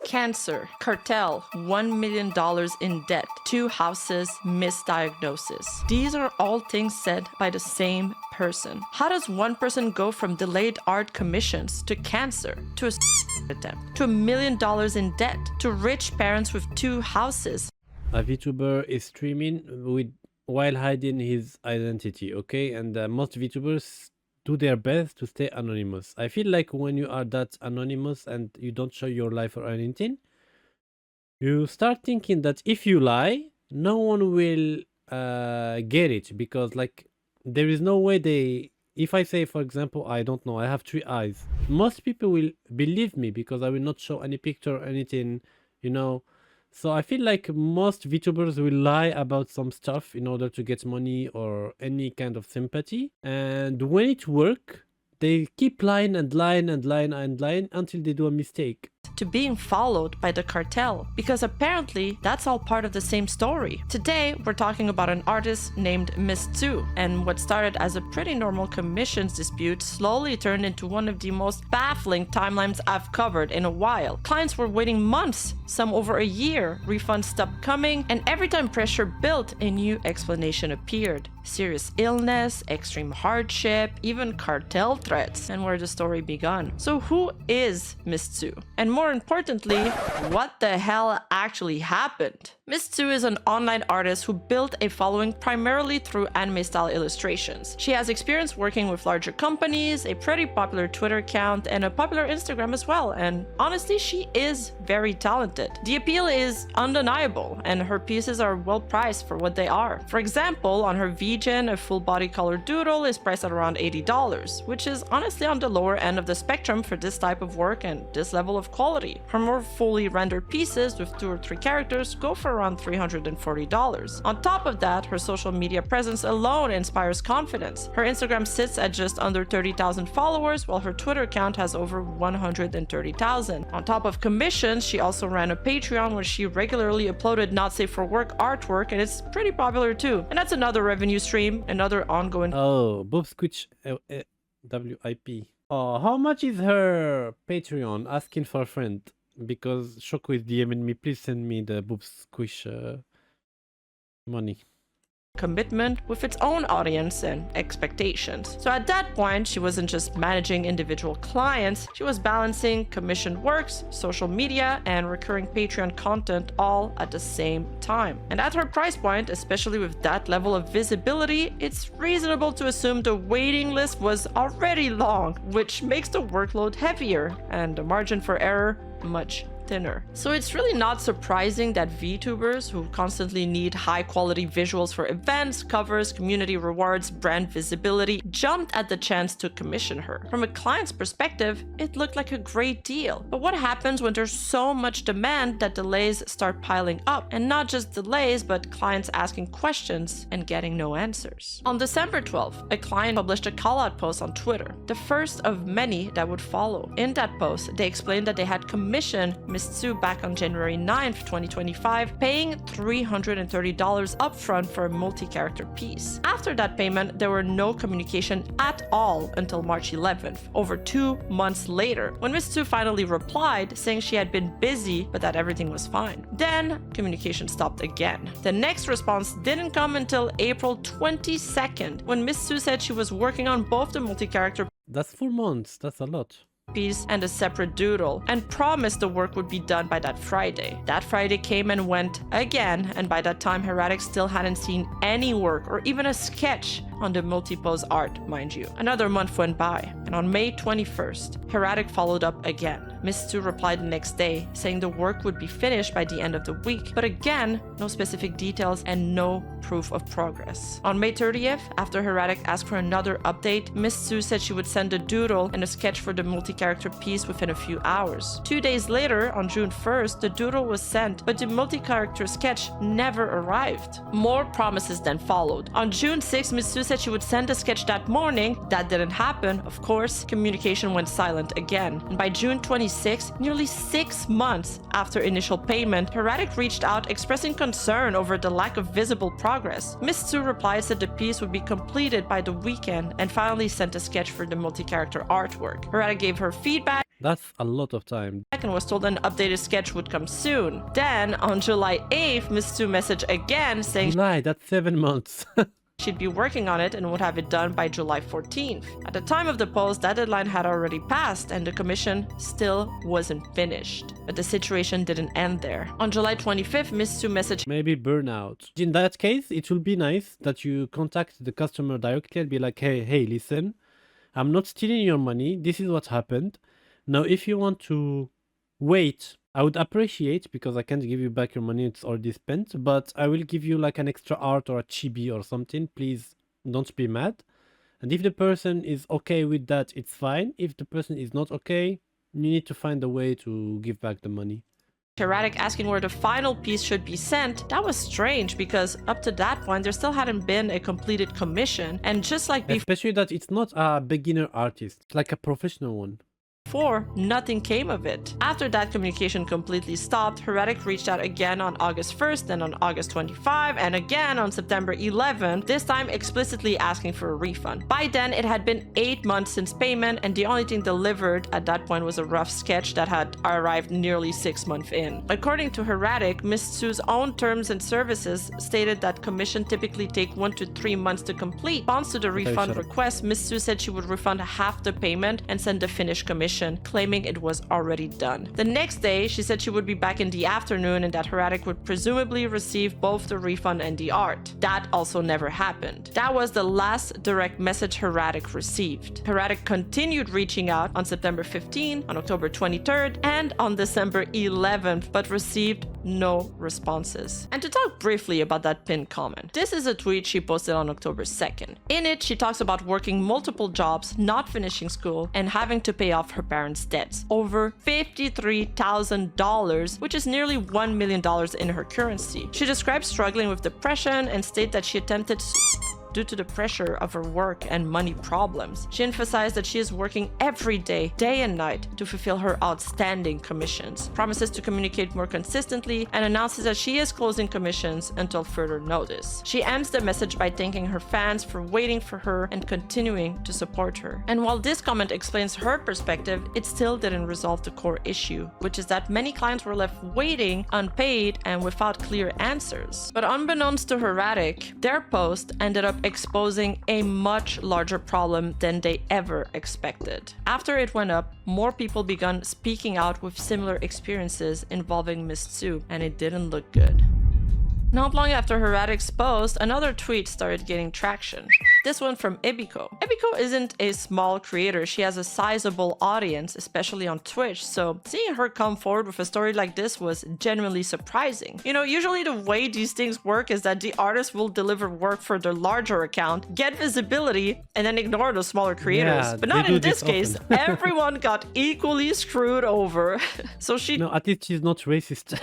Cancer, cartel, $1 million in debt, 2 houses, misdiagnosis. These are all things said by the same person. How does one person go from delayed art commissions to cancer, to a attempt, to $1 million in debt, to rich parents with 2 houses? A VTuber is streaming while hiding his identity, okay? And most VTubers do their best to stay anonymous. I feel like when you are that anonymous and you don't show your life or anything, you start thinking that if you lie, no one will get it, because like there is no way if I say, for example, I don't know, I have 3 eyes, most people will believe me because I will not show any picture or anything, you know. So I feel like most VTubers will lie about some stuff in order to get money or any kind of sympathy. And when it works, they keep lying and lying and lying and lying until they do a mistake. To being followed by the cartel, because apparently that's all part of the same story. Today, we're talking about an artist named Miss Tzu, and what started as a pretty normal commissions dispute slowly turned into one of the most baffling timelines I've covered in a while. Clients were waiting months, some over a year, refunds stopped coming, and every time pressure built, a new explanation appeared. Serious illness, extreme hardship, even cartel threats, and where the story began. So who is Miss Tzu? And more importantly, what the hell actually happened? Miss Tzu is an online artist who built a following primarily through anime-style illustrations. She has experience working with larger companies, a pretty popular Twitter account, and a popular Instagram as well, and honestly, she is very talented. The appeal is undeniable, and her pieces are well priced for what they are. For example, on her VGen, a full-body colored doodle is priced at around $80, which is honestly on the lower end of the spectrum for this type of work and this level of quality. Her more fully rendered pieces with 2 or 3 characters go for around $340. On top of that, her social media presence alone inspires confidence. Her Instagram sits at just under 30,000 followers, while her Twitter account has over 130,000. On top of commissions, she also ran a Patreon where she regularly uploaded not safe for work artwork, and it's pretty popular too. And that's another revenue stream, another ongoing. Oh, Bob Squitch WIP. Oh, how much is her Patreon? Asking for a friend. Because Shoko is DMing me, please send me the Bob Squish money. Commitment with its own audience and expectations. So at that point, she wasn't just managing individual clients, she was balancing commissioned works, social media, and recurring Patreon content all at the same time. And at her price point, especially with that level of visibility, it's reasonable to assume the waiting list was already long, which makes the workload heavier and the margin for error much thinner. So it's really not surprising that VTubers who constantly need high quality visuals for events, covers, community rewards, brand visibility jumped at the chance to commission her. From a client's perspective, it looked like a great deal. But what happens when there's so much demand that delays start piling up? And not just delays, but clients asking questions and getting no answers. On December 12th, a client published a call-out post on Twitter, the first of many that would follow. In that post, they explained that they had commissioned Miss Tzu back on January 9th, 2025, paying $330 upfront for a multi-character piece. After that payment, there were no communication at all until March 11th, over 2 months later, when Miss Tzu finally replied, saying she had been busy, but that everything was fine. Then, communication stopped again. The next response didn't come until April 22nd, when Miss Tzu said she was working on both the multi-character That's 4 months, that's a lot. piece and a separate doodle, and promised the work would be done by that Friday. That Friday came and went again, and by that time Heretic still hadn't seen any work or even a sketch on the multi-pose art, mind you. Another month went by, and on May 21st, Heretic followed up again. Miss Tzu replied the next day, saying the work would be finished by the end of the week, but again, no specific details and no proof of progress. On May 30th, after Heretic asked for another update, Miss Tzu said she would send a doodle and a sketch for the multi-character piece within a few hours. 2 days later, on June 1st, the doodle was sent, but the multi-character sketch never arrived. More promises then followed. On June 6th, Miss Tzu said she would send a sketch that morning. That didn't happen, of course. Communication went silent again. And by June 26th, nearly 6 months after initial payment, Heretic reached out expressing concern over the lack of visible progress. Miss Tzu replied that the piece would be completed by the weekend and finally sent a sketch for the multi-character artwork. Heretic gave her feedback That's a lot of time. And was told an updated sketch would come soon. Then, on July 8th, Miss Tzu messaged again saying July, that's 7 months. she'd be working on it and would have it done by July 14th. At the time of the post, that deadline had already passed and the commission still wasn't finished. But the situation didn't end there. On July 25th, Miss Tzu messaged Maybe burnout. In that case, it will be nice that you contact the customer directly and be like, hey, listen, I'm not stealing your money. This is what happened. Now, if you want to wait, I would appreciate, because I can't give you back your money, it's already spent, but I will give you like an extra art or a chibi or something. Please don't be mad. And if the person is okay with that, it's fine. If the person is not okay, you need to find a way to give back the money. Heretic asking where the final piece should be sent. That was strange because up to that point there still hadn't been a completed commission, and just like Especially that it's not a beginner artist, it's like a professional one. before, nothing came of it. After that communication completely stopped, Heretic reached out again on August 1st, then on August 25, and again on September 11th, this time explicitly asking for a refund. By then, it had been 8 months since payment, and the only thing delivered at that point was a rough sketch that had arrived nearly 6 months in. According to Heretic, Miss Tzu's own terms and services stated that commission typically take 1 to 3 months to complete. In response to the refund request, Miss Tzu said she would refund half the payment and send the finished commission, claiming it was already done. The next day, she said she would be back in the afternoon and that Heretic would presumably receive both the refund and the art. That also never happened. That was the last direct message Heretic received. Heretic continued reaching out on September 15, on October 23rd, and on December 11th, but received no responses. And to talk briefly about that pinned comment, this is a tweet she posted on October 2nd. In it, she talks about working multiple jobs, not finishing school, and having to pay off her parents' debts. Over $53,000, which is nearly $1 million in her currency. She describes struggling with depression and stated that she attempted due to the pressure of her work and money problems. She emphasized that she is working every day, day and night, to fulfill her outstanding commissions, promises to communicate more consistently, and announces that she is closing commissions until further notice. She ends the message by thanking her fans for waiting for her and continuing to support her. And while this comment explains her perspective, it still didn't resolve the core issue, which is that many clients were left waiting, unpaid, and without clear answers. But unbeknownst to Heretic, their post ended up exposing a much larger problem than they ever expected. After it went up, more people began speaking out with similar experiences involving Miss Tzu, and it didn't look good. Not long after Heretic's post, another tweet started gaining traction. This one from Ibiko. Ibiko isn't a small creator, she has a sizable audience, especially on Twitch, so seeing her come forward with a story like this was genuinely surprising. You know, usually the way these things work is that the artist will deliver work for their larger account, get visibility, and then ignore the smaller creators. Yeah, but not in this case, often. everyone got equally screwed over. So she No, at least she's not racist.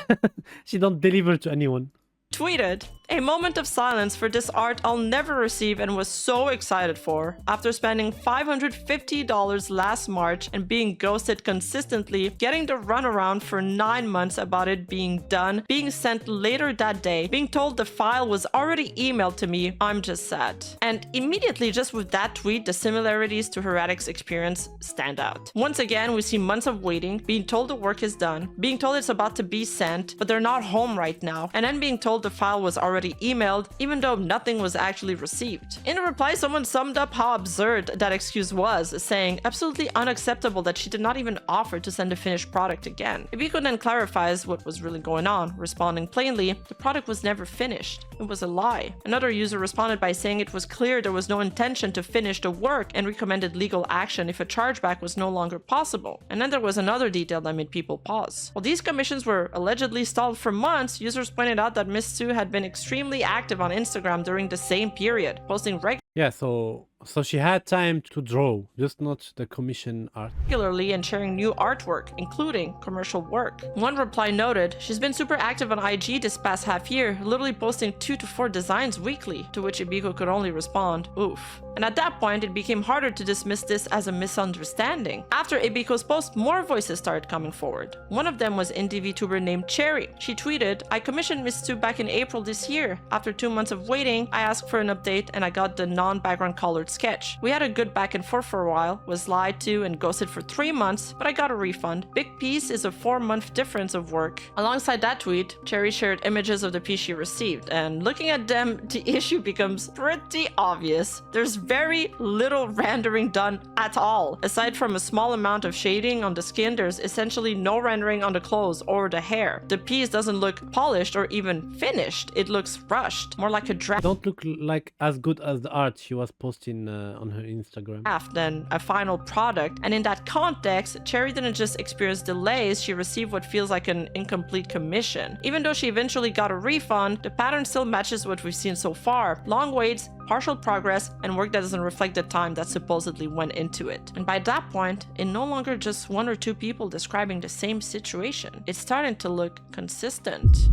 She don't deliver to anyone. tweeted, "A moment of silence for this art I'll never receive and was so excited for. After spending $550 last March and being ghosted consistently, getting the runaround for 9 months about it being done, being sent later that day, being told the file was already emailed to me, I'm just sad." And immediately just with that tweet, the similarities to Heretic's experience stand out. Once again, we see months of waiting, being told the work is done, being told it's about to be sent, but they're not home right now, and then being told the file was already emailed, even though nothing was actually received. In a reply, someone summed up how absurd that excuse was, saying, "Absolutely unacceptable that she did not even offer to send a finished product again." Ibiko then clarifies what was really going on, responding plainly, "The product was never finished. It was a lie." Another user responded by saying it was clear there was no intention to finish the work and recommended legal action if a chargeback was no longer possible. And then there was another detail that made people pause. While these commissions were allegedly stalled for months, users pointed out that Miss Tzu had been extremely active on Instagram during the same period, posting Yeah, so she had time to draw, just not the commission art. regularly and sharing new artwork, including commercial work. One reply noted, "She's been super active on IG this past half year, literally posting 2 to 4 designs weekly," to which Ibiko could only respond, "Oof." And at that point, it became harder to dismiss this as a misunderstanding. After Ibiko's post, more voices started coming forward. One of them was indie VTuber named Cherry. She tweeted, "I commissioned Miss Tzu back in April this year. After 2 months of waiting, I asked for an update and I got the non-background colored sketch. We had a good back and forth for a while, was lied to and ghosted for 3 months, but I got a refund. Big piece is a 4-month difference of work. Alongside that tweet, Cherry shared images of the piece she received, and looking at them, the issue becomes pretty obvious. There's very little rendering done at all. Aside from a small amount of shading on the skin, there's essentially no rendering on the clothes or the hair. The piece doesn't look polished or even finished. It looks rushed, more like a Don't look like as good as the art she was posting on her Instagram. than a final product. And in that context, Cherry didn't just experience delays, she received what feels like an incomplete commission. Even though she eventually got a refund, the pattern still matches what we've seen so far. Long waits, partial progress, and work that doesn't reflect the time that supposedly went into it. And by that point, it's no longer just 1 or 2 people describing the same situation. It's starting to look consistent.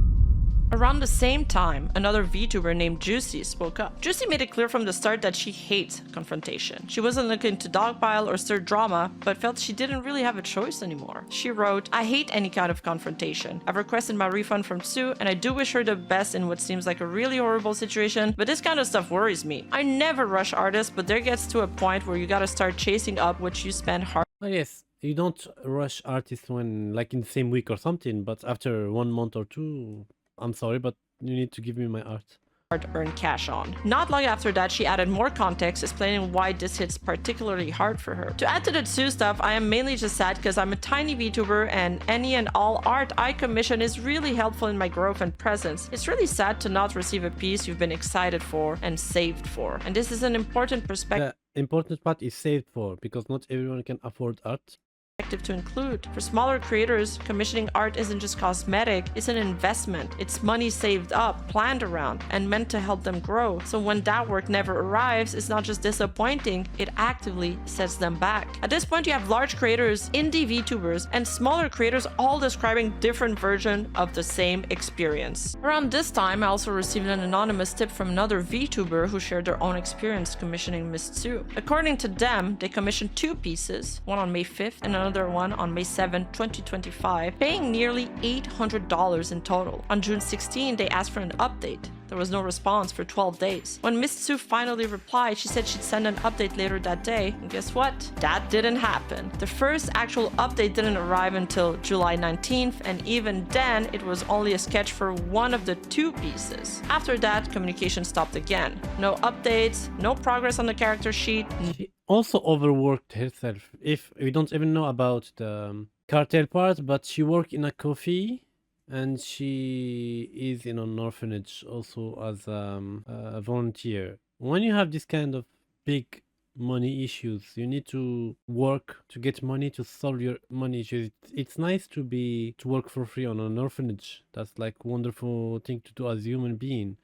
Around the same time, another VTuber named Juicy spoke up. Juicy made it clear from the start that she hates confrontation. She wasn't looking to dogpile or stir drama, but felt she didn't really have a choice anymore. She wrote, "I hate any kind of confrontation. I've requested my refund from Sue, and I do wish her the best in what seems like a really horrible situation, but this kind of stuff worries me. I never rush artists, but there gets to a point where you gotta start chasing up what you spend hard." Oh, yes, you don't rush artists when, like, in the same week or something, but after 1 month or 2, I'm sorry, but you need to give me my art. Earn cash on. Not long after that, she added more context explaining why this hits particularly hard for her. To add to the Sue stuff, I am mainly just sad because I'm a tiny VTuber and any and all art I commission is really helpful in my growth and presence. It's really sad to not receive a piece you've been excited for and saved for. And this is an important perspective. The important part is saved for, because not everyone can afford art. To include. For smaller creators, commissioning art isn't just cosmetic, it's an investment. It's money saved up, planned around, and meant to help them grow. So when that work never arrives, it's not just disappointing, it actively sets them back. At this point, you have large creators, indie VTubers, and smaller creators all describing different versions of the same experience. Around this time, I also received an anonymous tip from another VTuber who shared their own experience commissioning Miss Tzu. According to them, they commissioned 2 pieces, one on May 5th and another one on May 7, 2025, paying nearly $800 in total. On June 16, they asked for an update. There was no response for 12 days. When Miss Tzu finally replied, she said she'd send an update later that day. And guess what? That didn't happen. The first actual update didn't arrive until July 19th, and even then, it was only a sketch for one of the 2 pieces. After that, communication stopped again. No updates, no progress on the character sheet. She also overworked herself. If we don't even know about the cartel part, but she worked in a coffee and she is in an orphanage also as a volunteer. When you have this kind of big money issues, you need to work to get money to solve your money issues. It's nice to work for free on an orphanage. That's like wonderful thing to do as a human being.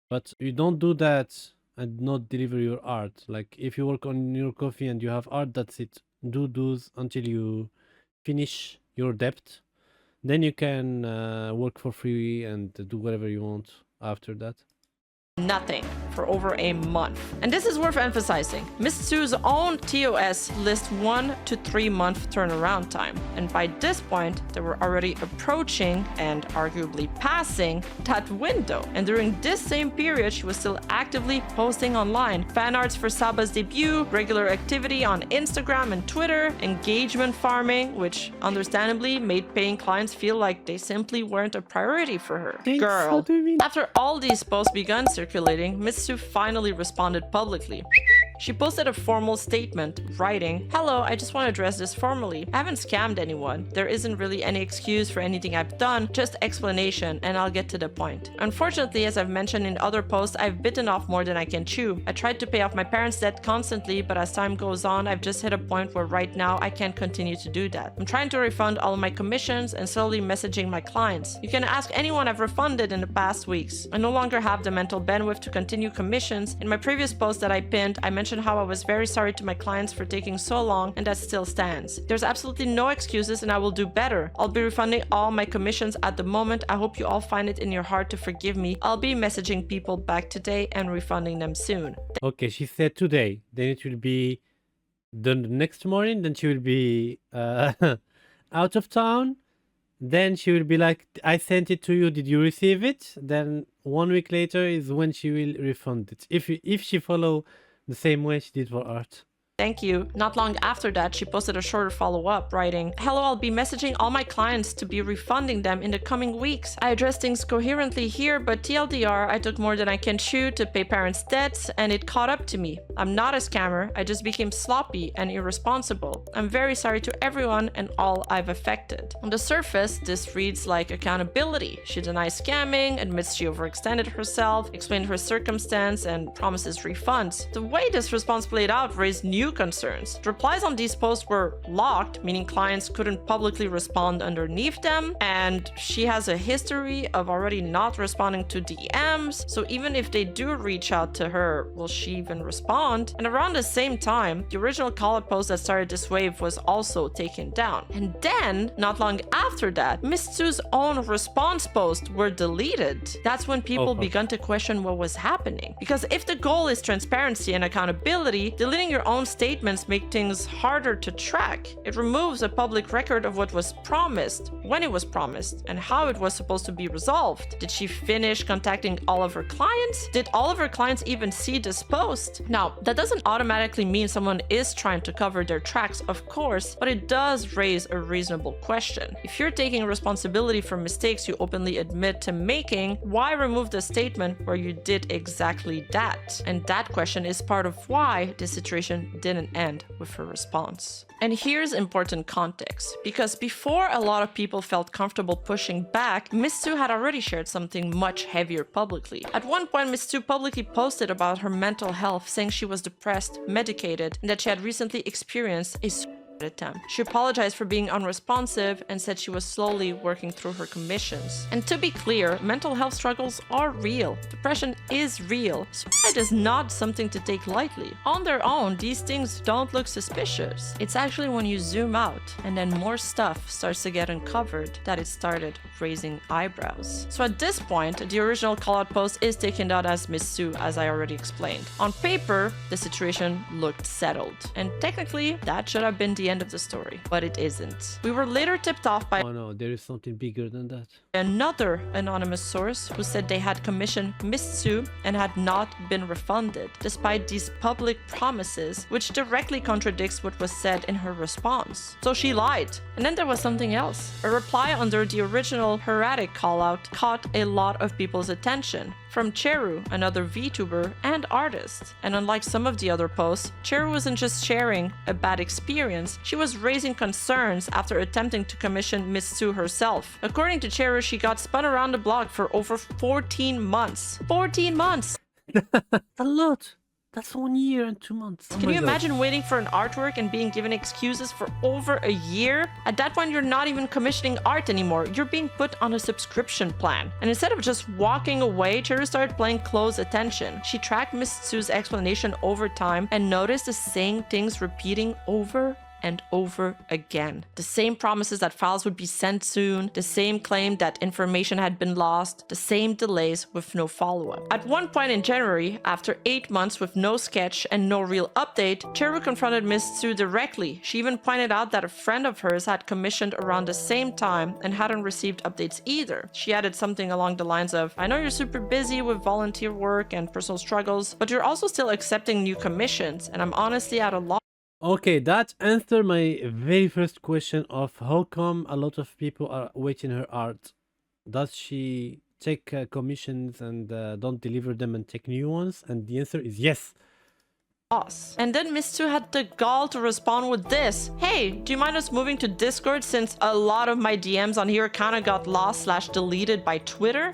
But you don't do that and not deliver your art. Like if you work on your coffee and you have art, that's it. Do those until you finish your debt. Then you can work for free and do whatever you want after that. Nothing for over a month. And this is worth emphasizing. Miss Tzu's own TOS lists 1 to 3 month turnaround time. And by this point, they were already approaching and arguably passing that window. And during this same period, she was still actively posting online. Fan arts for Saba's debut, regular activity on Instagram and Twitter, engagement farming, which understandably made paying clients feel like they simply weren't a priority for her. Girl. After all these posts began circulating, Miss Tzu finally responded publicly. She posted a formal statement, writing, "Hello, I just want to address this formally. I haven't scammed anyone. There isn't really any excuse for anything I've done, just explanation, and I'll get to the point. Unfortunately, as I've mentioned in other posts, I've bitten off more than I can chew. I tried to pay off my parents' debt constantly, but as time goes on, I've just hit a point where right now I can't continue to do that. I'm trying to refund all of my commissions and slowly messaging my clients. You can ask anyone I've refunded in the past weeks. I no longer have the mental bandwidth to continue commissions. In my previous post that I pinned, I mentioned how I was very sorry to my clients for taking so long, and that still stands. There's absolutely no excuses, and I will do better. I'll be refunding all my commissions at the moment. I hope you all find it in your heart to forgive me. I'll be messaging people back today and refunding them soon." Okay, she said today. Then it will be the next morning. Then she will be out of town. Then she will be like, "I sent it to you. Did you receive it?" Then 1 week later is when she will refund it. If she follow The same way she did for art. Thank you. Not long after that, she posted a shorter follow-up writing, "Hello, I'll be messaging all my clients to be refunding them in the coming weeks. I address things coherently here, but TLDR, I took more than I can chew to pay parents' debts, and it caught up to me. I'm not a scammer, I just became sloppy and irresponsible. I'm very sorry to everyone and all I've affected." On the surface, this reads like accountability. She denies scamming, admits she overextended herself, explained her circumstance, and promises refunds. The way this response played out raised new concerns. The replies on these posts were locked, meaning clients couldn't publicly respond underneath them, and she has a history of already not responding to DMs, so even if they do reach out to her, will she even respond? And around the same time, the original call-out post that started this wave was also taken down. And then, not long after that, Miss Tsu's own response posts were deleted. That's when people began to question what was happening. Because if the goal is transparency and accountability, deleting your own statements make things harder to track. It removes a public record of what was promised, when it was promised, and how it was supposed to be resolved. Did she finish contacting all of her clients? Did all of her clients even see this post? Now, that doesn't automatically mean someone is trying to cover their tracks, of course, but it does raise a reasonable question. If you're taking responsibility for mistakes you openly admit to making, why remove the statement where you did exactly that? And that question is part of why this situation didn't end with her response. And here's important context, because before a lot of people felt comfortable pushing back, Miss Tsu had already shared something much heavier publicly. At one point, Miss Tsu publicly posted about her mental health, saying she was depressed, medicated, and that she had recently experienced a attempt. She apologized for being unresponsive and said she was slowly working through her commissions. And to be clear, mental health struggles are real. Depression is real. Suicide is not something to take lightly. On their own, these things don't look suspicious. It's actually when you zoom out and then more stuff starts to get uncovered that it started raising eyebrows. So at this point, the original call-out post is taken down as Miss Tsu, as I already explained. On paper, the situation looked settled. And technically, that should have been the end of the story, but it isn't. We were later tipped off by Oh no, there is something bigger than that. another anonymous source who said they had commissioned Miss Tsu and had not been refunded, despite these public promises, which directly contradicts what was said in her response. So she lied. And then there was something else. A reply under the original erratic call-out caught a lot of people's attention, from Cheru, another VTuber and artist. And unlike some of the other posts, Cheru wasn't just sharing a bad experience, she was raising concerns after attempting to commission Miss Tsu herself. According to Cheru, she got spun around the block for over 14 months. 14 months! A lot. That's 1 year and 2 months. Can you imagine waiting for an artwork and being given excuses for over a year? At that point, you're not even commissioning art anymore. You're being put on a subscription plan. And instead of just walking away, Cheru started paying close attention. She tracked Miss Tsu's explanation over time and noticed the same things repeating over and over again. The same promises that files would be sent soon, the same claim that information had been lost, the same delays with no follow-up. At one point in January, after 8 months with no sketch and no real update, Cheru confronted Miss Tsu directly. She even pointed out that a friend of hers had commissioned around the same time and hadn't received updates either. She added something along the lines of, "I know you're super busy with volunteer work and personal struggles, but you're also still accepting new commissions, and I'm honestly at a loss." Okay, that answered my very first question of how come a lot of people are waiting her art. Does she take commissions and don't deliver them and take new ones? And the answer is yes. And then Miss Tsu had the gall to respond with this. "Hey, do you mind us moving to Discord since a lot of my DMs on here kinda got lost/deleted by Twitter?"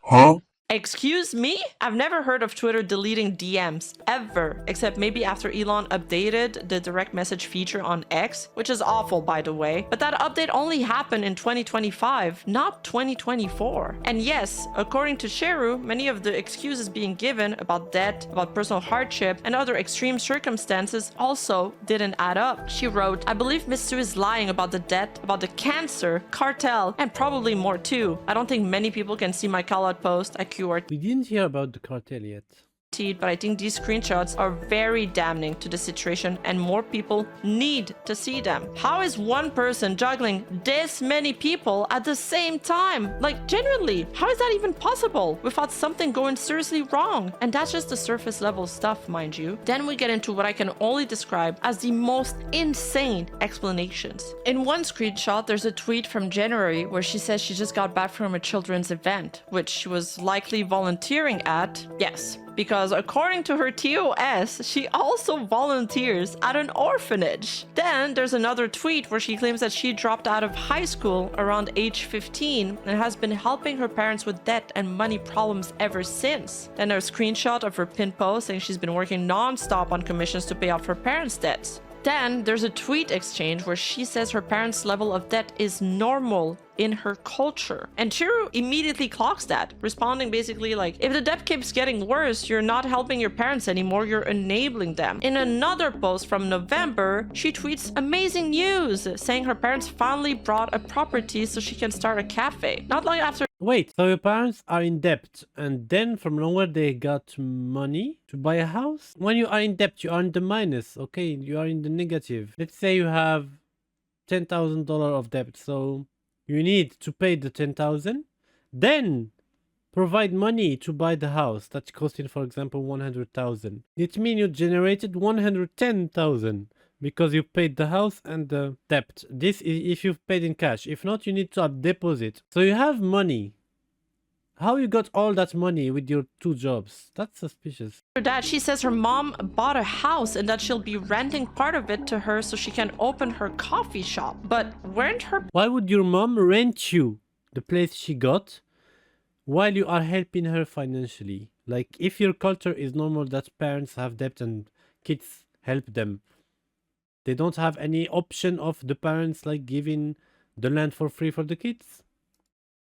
Huh? Excuse me? I've never heard of Twitter deleting DMs, ever, except maybe after Elon updated the direct message feature on X, which is awful, by the way. But that update only happened in 2025, not 2024. And yes, according to Cheru, many of the excuses being given about debt, about personal hardship, and other extreme circumstances also didn't add up. She wrote, "I believe Miss Tsu is lying about the debt, about the cancer, cartel, and probably more too. I don't think many people can see my call-out post. I We didn't hear about the cartel yet. but I think these screenshots are very damning to the situation and more people need to see them. How is one person juggling this many people at the same time? Like, genuinely, how is that even possible without something going seriously wrong? And that's just the surface level stuff, mind you. Then we get into what I can only describe as the most insane explanations. In one screenshot, there's a tweet from January where she says she just got back from a children's event, which she was likely volunteering at. Yes, because according to her TOS, she also volunteers at an orphanage. Then there's another tweet where she claims that she dropped out of high school around age 15 and has been helping her parents with debt and money problems ever since. Then there's a screenshot of her pinned post saying she's been working non-stop on commissions to pay off her parents' debts. Then there's a tweet exchange where she says her parents' level of debt is normal in her culture. And Chiru immediately clocks that, responding basically like, if the debt keeps getting worse, you're not helping your parents anymore, you're enabling them. In another post from November, she tweets amazing news, saying her parents finally bought a property so she can start a cafe. Not long after. Wait, so your parents are in debt and then from nowhere they got money to buy a house? When you are in debt, you are in the minus, okay? You are in the negative. Let's say you have $10,000 of debt, so you need to pay the 10,000, then provide money to buy the house that's costing, for example, 100,000. It means you generated 110,000 because you paid the house and the debt. This is if you've paid in cash. If not, you need to deposit. So you have money. How you got all that money with your two jobs? That's suspicious. That she says her mom bought a house and that she'll be renting part of it to her so she can open her coffee shop. But weren't her... Why would your mom rent you the place she got while you are helping her financially? Like, if your culture is normal that parents have debt and kids help them, they don't have any option of the parents like giving the land for free for the kids?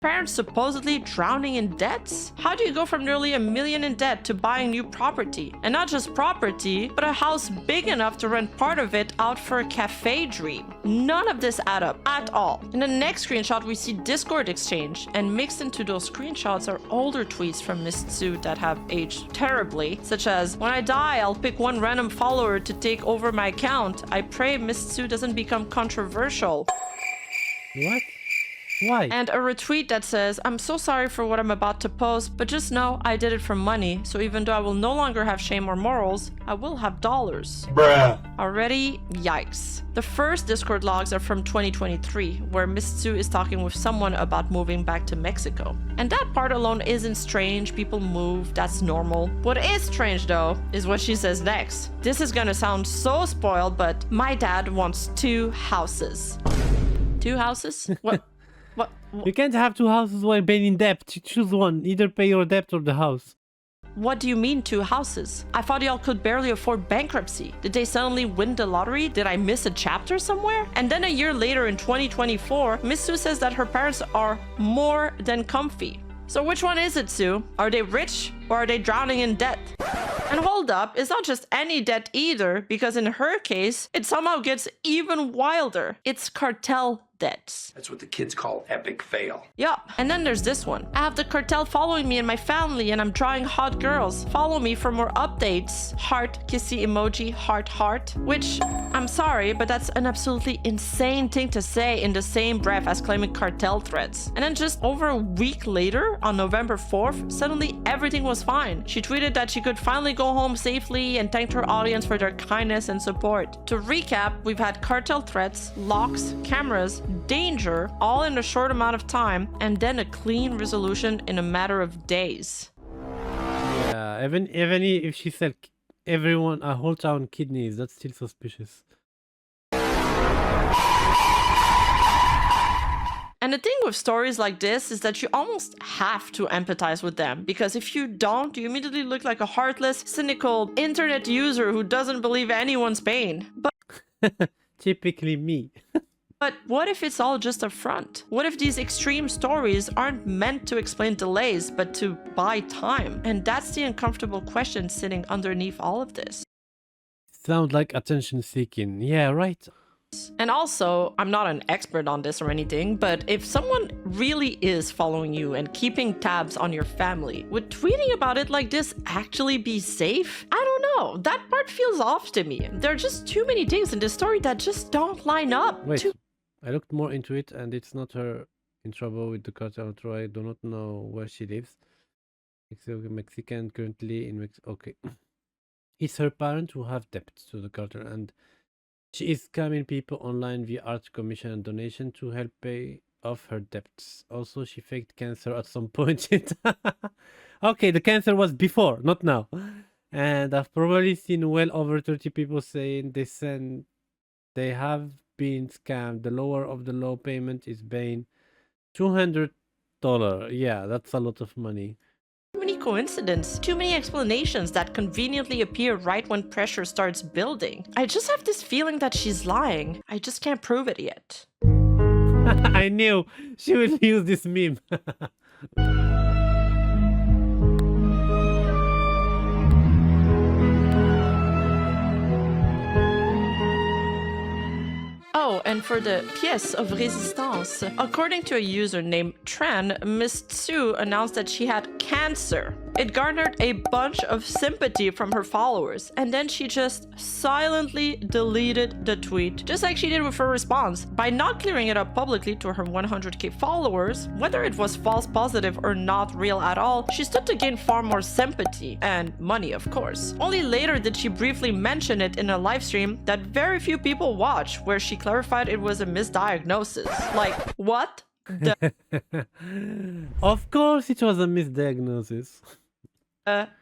Parents supposedly drowning in debts? How do you go from nearly $1 million in debt to buying new property? And not just property, but a house big enough to rent part of it out for a cafe dream. None of this add up at all. In the next screenshot, we see Discord exchange, and mixed into those screenshots are older tweets from Miss Tzu that have aged terribly, such as, when I die, I'll pick one random follower to take over my account. I pray Miss Tzu doesn't become controversial. What? Why? And a retweet that says, I'm so sorry for what I'm about to post, but just know I did it for money, so even though I will no longer have shame or morals, I will have dollars. Bruh. Already, yikes. The first Discord logs are from 2023, where Miss Tzu is talking with someone about moving back to Mexico. And that part alone isn't strange, people move, that's normal. What is strange though, is what she says next. This is gonna sound so spoiled, but my dad wants 2 houses. 2 houses? What? What? You can't have 2 houses while being in debt. Choose one. Either pay your debt or the house. What do you mean 2 houses? I thought y'all could barely afford bankruptcy. Did they suddenly win the lottery? Did I miss a chapter somewhere? And then a year later in 2024, Miss Sue says that her parents are more than comfy. So which one is it, Sue? Are they rich or are they drowning in debt? And hold up, it's not just any debt either, because in her case, it somehow gets even wilder. It's cartel debts. That's what the kids call epic fail. Yup. And then there's this one. I have the cartel following me and my family, and I'm drawing hot girls. Follow me for more updates. Heart, kissy emoji, heart, heart. Which, I'm sorry, but that's an absolutely insane thing to say in the same breath as claiming cartel threats. And then just over a week later, on November 4th, suddenly everything was fine. She tweeted that she could finally go home safely and thanked her audience for their kindness and support. To recap, we've had cartel threats, locks, cameras, danger, all in a short amount of time, and then a clean resolution in a matter of days. Yeah, even if she said everyone, a whole town kidneys, that's still suspicious. And the thing with stories like this is that you almost have to empathize with them, because if you don't, you immediately look like a heartless, cynical internet user who doesn't believe anyone's pain. But typically me. But what if it's all just a front? What if these extreme stories aren't meant to explain delays, but to buy time? And that's the uncomfortable question sitting underneath all of this. Sound like attention seeking. Yeah, right. And also, I'm not an expert on this or anything, but if someone really is following you and keeping tabs on your family, would tweeting about it like this actually be safe? I don't know. That part feels off to me. There are just too many things in this story that just don't line up. Wait, I looked more into it, and it's not her in trouble with the cartel. I do not know where she lives. Mexican, currently in Mexico. Okay. It's her parents who have debts to the cartel, and she is scamming people online via art commission and donation to help pay off her debts. Also, she faked cancer at some point in time. Okay, the cancer was before, not now. And I've probably seen well over 30 people saying they have been scammed. The lower of the low payment is paying $200. Yeah, that's a lot of money. Too many coincidences, too many explanations that conveniently appear right when pressure starts building. I just have this feeling that she's lying. I just can't prove it yet. I knew she would use this meme. Oh, and for the pièce of résistance, according to a user named Tran, Miss Tsu announced that she had cancer. It garnered a bunch of sympathy from her followers, and then she just silently deleted the tweet, just like she did with her response. By not clearing it up publicly to her 100k followers, whether it was false positive or not real at all, she stood to gain far more sympathy, and money of course. Only later did she briefly mention it in a livestream that very few people watch, where she clarified it was a misdiagnosis. Like, what? Of course it was a misdiagnosis.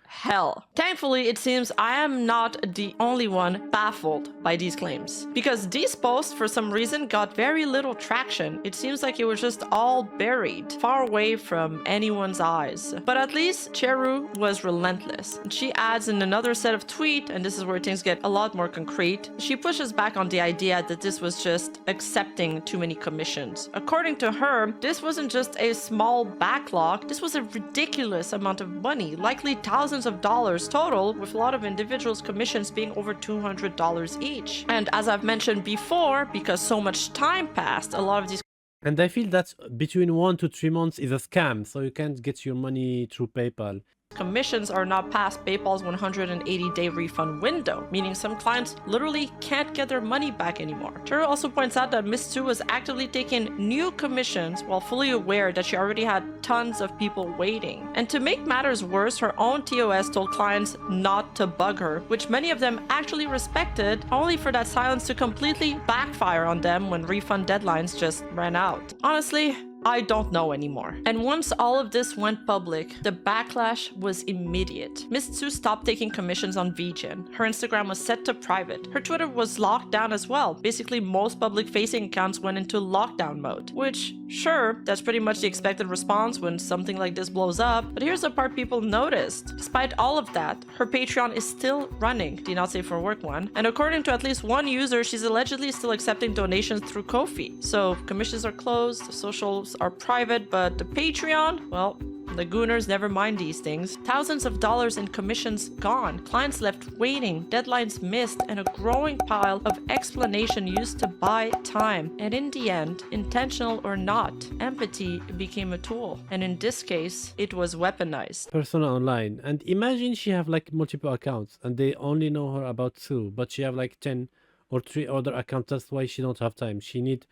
Hell. Thankfully, it seems I am not the only one baffled by these claims. Because these posts, for some reason, got very little traction. It seems like it was just all buried, far away from anyone's eyes. But at least Cheru was relentless. She adds in another set of tweet, and this is where things get a lot more concrete, she pushes back on the idea that this was just accepting too many commissions. According to her, this wasn't just a small backlog, this was a ridiculous amount of money, likely thousands of dollars total, with a lot of individuals' commissions being over $200 each. And as I've mentioned before, because so much time passed, a lot of these And I feel that between 1 to 3 months is a scam, so you can't get your money through PayPal. commissions are not past PayPal's 180-day refund window, meaning some clients literally can't get their money back anymore. Cheru also points out that Miss Tsu was actively taking new commissions while fully aware that she already had tons of people waiting. And to make matters worse, her own TOS told clients not to bug her, which many of them actually respected, only for that silence to completely backfire on them when refund deadlines just ran out. Honestly, I don't know anymore. And once all of this went public, the backlash was immediate. Miss Tsu stopped taking commissions on VGen. Her Instagram was set to private. Her Twitter was locked down as well. Basically, most public-facing accounts went into lockdown mode, which, sure, that's pretty much the expected response when something like this blows up, but here's the part people noticed. Despite all of that, her Patreon is still running, the Not Safe for Work one, and according to at least one user, she's allegedly still accepting donations through Ko-fi. So commissions are closed, socials are private, but the Patreon, well, the Gooners never mind these things. Thousands of dollars in commissions gone, clients left waiting, deadlines missed, and a growing pile of explanation used to buy time. And in the end, intentional or not, empathy became a tool. And in this case, it was weaponized. Persona online. And imagine she have like multiple accounts and they only know her about 2, but she have like 10 or 3 other accounts. That's why she don't have time. She need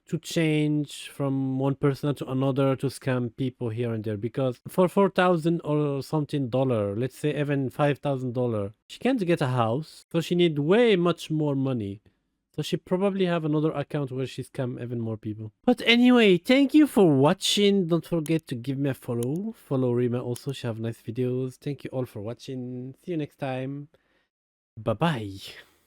to change from one person to another to scam people here and there, because for $4,000 or something dollar, let's say even $5,000, she can't get a house, so she need way much more money. So she probably have another account where she scam even more people. But anyway, thank you for watching. Don't forget to give me a follow. Follow Rima also, she have nice videos. Thank you all for watching. See you next time. Bye bye.